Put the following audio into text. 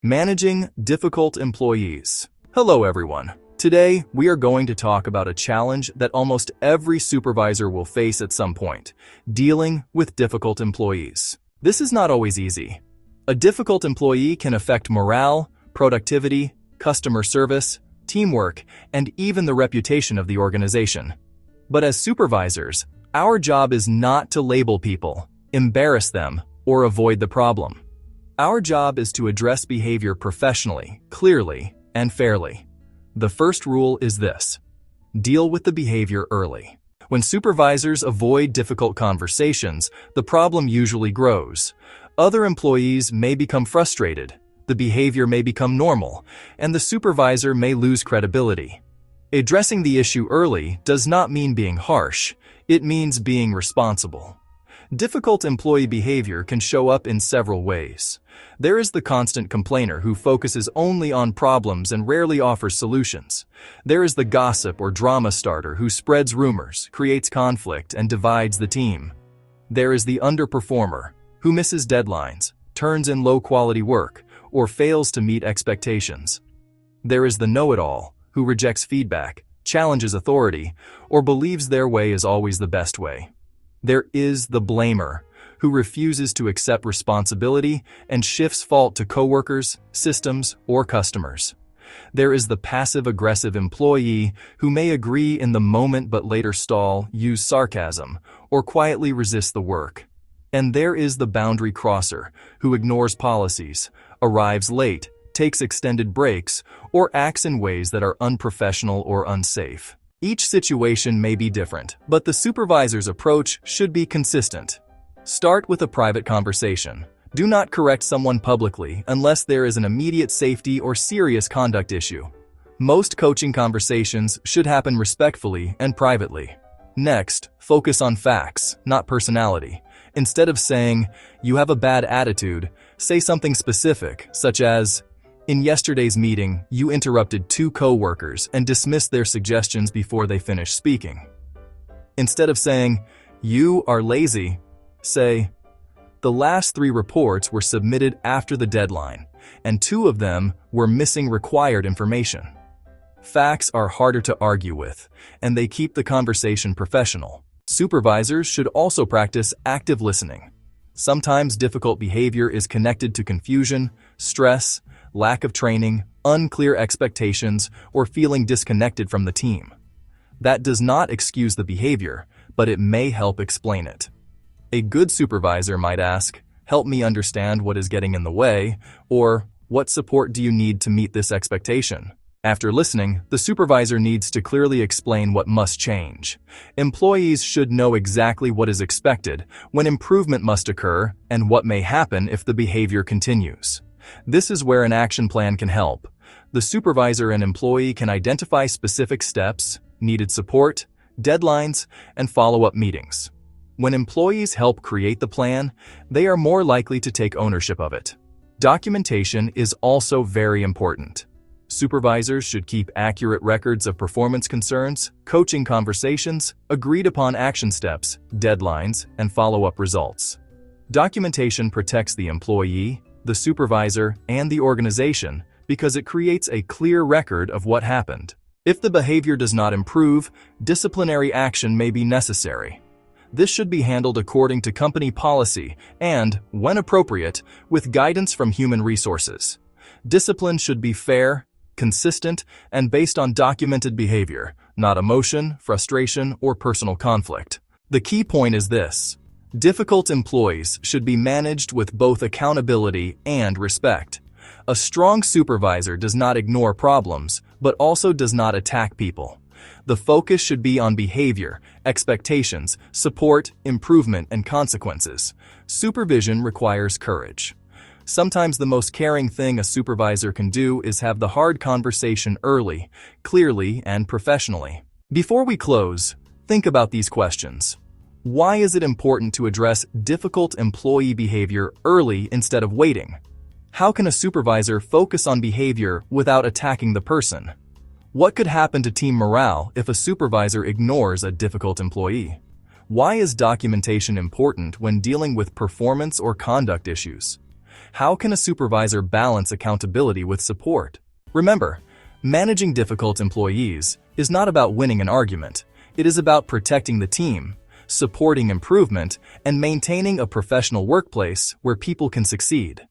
Managing difficult employees. Hello everyone. Today, we are going to talk about a challenge that almost every supervisor will face at some point: dealing with difficult employees. This is not always easy. A difficult employee can affect morale, productivity, customer service, teamwork, and even the reputation of the organization. But as supervisors, our job is not to label people, embarrass them, or avoid the problem. Our job is to address behavior professionally, clearly, and fairly. The first rule is this: deal with the behavior early. When supervisors avoid difficult conversations, the problem usually grows. Other employees may become frustrated, the behavior may become normal, and the supervisor may lose credibility. Addressing the issue early does not mean being harsh, it means being responsible. Difficult employee behavior can show up in several ways. There is the constant complainer who focuses only on problems and rarely offers solutions. There is the gossip or drama starter who spreads rumors, creates conflict, and divides the team. There is the underperformer who misses deadlines, turns in low-quality work, or fails to meet expectations. There is the know-it-all who rejects feedback, challenges authority, or believes their way is always the best way. There is the blamer, who refuses to accept responsibility and shifts fault to coworkers, systems, or customers. There is the passive-aggressive employee who may agree in the moment but later stall, use sarcasm, or quietly resist the work. And there is the boundary crosser, who ignores policies, arrives late, takes extended breaks, or acts in ways that are unprofessional or unsafe. Each situation may be different, but the supervisor's approach should be consistent. Start with a private conversation. Do not correct someone publicly unless there is an immediate safety or serious conduct issue. Most coaching conversations should happen respectfully and privately. Next, focus on facts, not personality. Instead of saying, "You have a bad attitude," say something specific, such as, "In yesterday's meeting, you interrupted 2 co-workers and dismissed their suggestions before they finished speaking." Instead of saying, "You are lazy," say, "The last 3 reports were submitted after the deadline, and 2 of them were missing required information." Facts are harder to argue with, and they keep the conversation professional. Supervisors should also practice active listening. Sometimes difficult behavior is connected to confusion, stress, lack of training, unclear expectations, or feeling disconnected from the team. That does not excuse the behavior, but it may help explain it. A good supervisor might ask, "Help me understand what is getting in the way," or "What support do you need to meet this expectation?" After listening, the supervisor needs to clearly explain what must change. Employees should know exactly what is expected, when improvement must occur, and what may happen if the behavior continues. This is where an action plan can help. The supervisor and employee can identify specific steps, needed support, deadlines, and follow-up meetings. When employees help create the plan, they are more likely to take ownership of it. Documentation is also very important. Supervisors should keep accurate records of performance concerns, coaching conversations, agreed-upon action steps, deadlines, and follow-up results. Documentation protects the employee, the supervisor, and the organization because it creates a clear record of what happened. If the behavior does not improve, disciplinary action may be necessary. This should be handled according to company policy and, when appropriate, with guidance from human resources. Discipline should be fair, consistent, and based on documented behavior, not emotion, frustration, or personal conflict. The key point is this: difficult employees should be managed with both accountability and respect. A strong supervisor does not ignore problems, but also does not attack people. The focus should be on behavior, expectations, support, improvement, and consequences. Supervision requires courage. Sometimes the most caring thing a supervisor can do is have the hard conversation early, clearly, and professionally. Before we close, think about these questions. Why is it important to address difficult employee behavior early instead of waiting? How can a supervisor focus on behavior without attacking the person? What could happen to team morale if a supervisor ignores a difficult employee? Why is documentation important when dealing with performance or conduct issues? How can a supervisor balance accountability with support? Remember, managing difficult employees is not about winning an argument. It is about protecting the team, supporting improvement, and maintaining a professional workplace where people can succeed.